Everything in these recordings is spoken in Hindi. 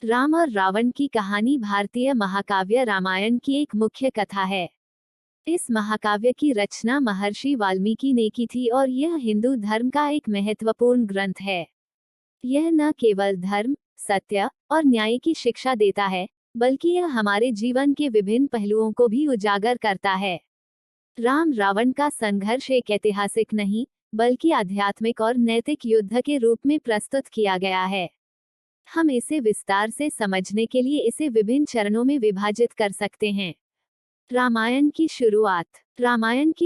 राम और रावण की कहानी भारतीय महाकाव्य रामायण की एक मुख्य कथा है। इस महाकाव्य की रचना महर्षि वाल्मीकि ने की थी और यह हिंदू धर्म का एक महत्वपूर्ण ग्रंथ है। यह न केवल धर्म, सत्य और न्याय की शिक्षा देता है, बल्कि यह हमारे जीवन के विभिन्न पहलुओं को भी उजागर करता है। राम रावण का संघर्ष एक ऐतिहासिक नहीं, बल्कि आध्यात्मिक और नैतिक युद्ध के रूप में प्रस्तुत किया गया है। हम इसे विस्तार से समझने के लिए इसे विभिन्न चरणों में विभाजित कर सकते हैं। रामायण की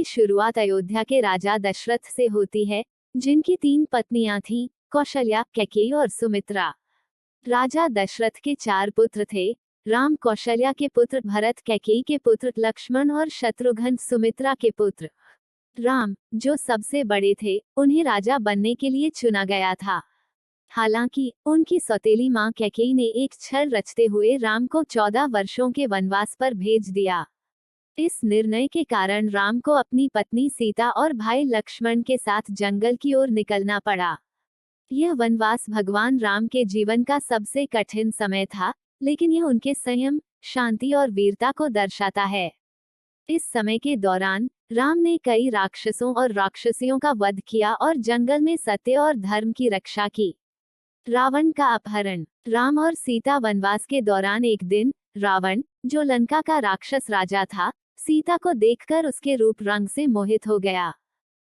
शुरुआत अयोध्या के राजा दशरथ से होती है, जिनकी 3 पत्नियां थीं, कौशल्या, कैकेयी और सुमित्रा। राजा दशरथ के 4 पुत्र थे, राम कौशल्या के पुत्र भरत, कैकेयी के पुत्र लक्ष्मण और शत्रुघ्न सुमित्रा के पुत्र। राम, जो सबसे बड़े थे, उन्हें राजा बनने के लिए चुना गया था। हालांकि उनकी सौतेली मां कैकेयी ने एक छल रचते हुए राम को 14 वर्षों के वनवास पर भेज दिया। इस निर्णय के कारण राम को अपनी पत्नी सीता और भाई लक्ष्मण के साथ जंगल की ओर निकलना पड़ा। यह वनवास भगवान राम के जीवन का सबसे कठिन समय था, लेकिन यह उनके संयम, शांति और वीरता को दर्शाता है। इस समय के दौरान राम ने कई राक्षसों और राक्षसियों का वध किया और जंगल में सत्य और धर्म की रक्षा की। रावण का अपहरण। राम और सीता वनवास के दौरान एक दिन, रावण, जो लंका का राक्षस राजा था, सीता को देखकर उसके रूप रंग से मोहित हो गया।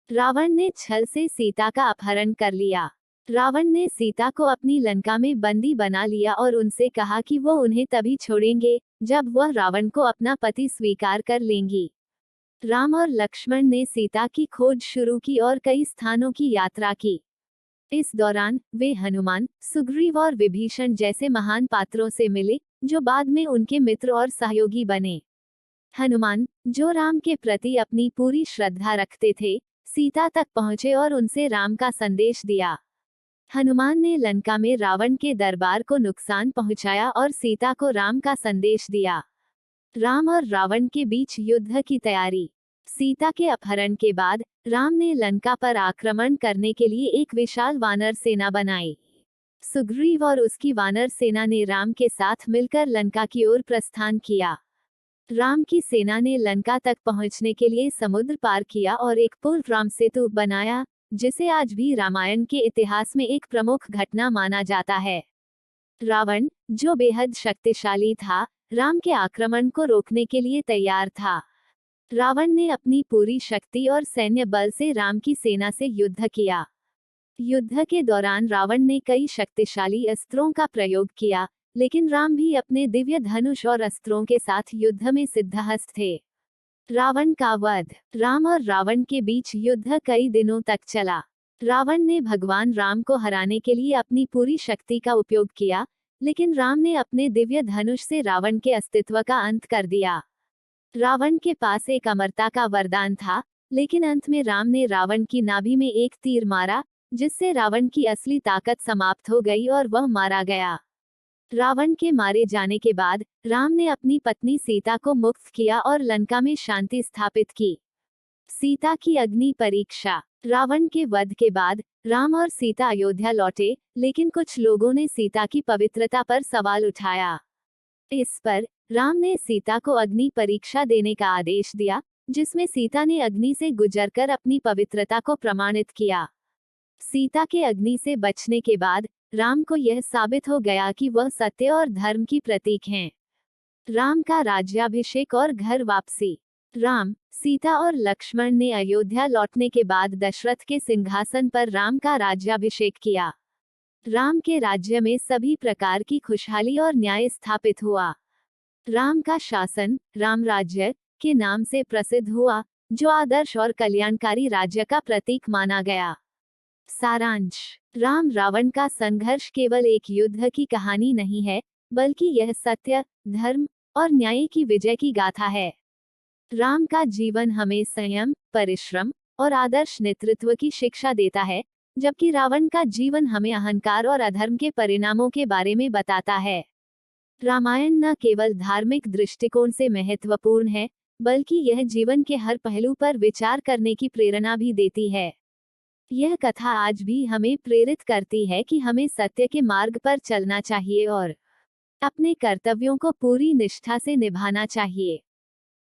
रावण ने छल से सीता का अपहरण कर लिया। रावण ने सीता को अपनी लंका में बंदी बना लिया और उनसे कहा कि वो उन्हें तभी छोड़ेंगे जब वह रावण को अपना पति स्वीकार कर लेंगी। राम और लक्ष्मण ने सीता की खोज शुरू की और कई स्थानों की यात्रा की। इस दौरान वे हनुमान, सुग्रीव और विभीषण जैसे महान पात्रों से मिले, जो बाद में उनके मित्र और सहयोगी बने। हनुमान, जो राम के प्रति अपनी पूरी श्रद्धा रखते थे, सीता तक पहुंचे और उनसे राम का संदेश दिया। हनुमान ने लंका में रावण के दरबार को नुकसान पहुंचाया और सीता को राम का संदेश दिया। राम और रावण के बीच युद्ध की तैयारी। सीता के अपहरण के बाद राम ने लंका पर आक्रमण करने के लिए एक विशाल वानर सेना बनाई। सुग्रीव और उसकी वानर सेना ने राम के साथ मिलकर लंका की ओर प्रस्थान किया। राम की सेना ने लंका तक पहुंचने के लिए समुद्र पार किया और एक पुल राम सेतु बनाया, जिसे आज भी रामायण के इतिहास में एक प्रमुख घटना माना जाता है। रावण, जो बेहद शक्तिशाली था, राम के आक्रमण को रोकने के लिए तैयार था। रावण ने अपनी पूरी शक्ति और सैन्य बल से राम की सेना से युद्ध किया। युद्ध के दौरान रावण ने कई शक्तिशाली अस्त्रों का प्रयोग किया, लेकिन राम भी अपने दिव्य धनुष और अस्त्रों के साथ युद्ध में सिद्धहस्त थे। रावण का वध। राम और रावण के बीच युद्ध कई दिनों तक चला। रावण ने भगवान राम को हराने के लिए अपनी पूरी शक्ति का उपयोग किया, लेकिन राम ने अपने दिव्य धनुष से रावण के अस्तित्व का अंत कर दिया। रावण के पास एक अमरता का वरदान था, लेकिन अंत में राम ने रावण की नाभि में एक तीर मारा, जिससे रावण की असली ताकत समाप्त हो गई और वह मारा गया। रावण के मारे जाने के बाद राम ने अपनी पत्नी सीता को मुक्त किया और लंका में शांति स्थापित की। सीता की अग्नि परीक्षा। रावण के वध के बाद राम और सीता अयोध्या लौटे, लेकिन कुछ लोगों ने सीता की पवित्रता पर सवाल उठाया। इस पर राम ने सीता को अग्नि परीक्षा देने का आदेश दिया, जिसमें सीता ने अग्नि से गुजरकर अपनी पवित्रता को प्रमाणित किया। सीता के अग्नि से बचने के बाद राम को यह साबित हो गया कि वह सत्य और धर्म की प्रतीक हैं। राम का राज्याभिषेक और घर वापसी। राम, सीता और लक्ष्मण ने अयोध्या लौटने के बाद दशरथ के सिंहासन पर राम का राज्याभिषेक किया। राम के राज्य में सभी प्रकार की खुशहाली और न्याय स्थापित हुआ। राम का शासन राम राज्य के नाम से प्रसिद्ध हुआ, जो आदर्श और कल्याणकारी राज्य का प्रतीक माना गया। सारांश। राम रावण का संघर्ष केवल एक युद्ध की कहानी नहीं है, बल्कि यह सत्य, धर्म और न्याय की विजय की गाथा है। राम का जीवन हमें संयम, परिश्रम और आदर्श नेतृत्व की शिक्षा देता है, जबकि रावण का जीवन हमें अहंकार और अधर्म के परिणामों के बारे में बताता है। रामायण न केवल धार्मिक दृष्टिकोण से महत्वपूर्ण है, बल्कि यह जीवन के हर पहलू पर विचार करने की प्रेरणा भी देती है। यह कथा आज भी हमें प्रेरित करती है कि हमें सत्य के मार्ग पर चलना चाहिए और अपने कर्तव्यों को पूरी निष्ठा से निभाना चाहिए।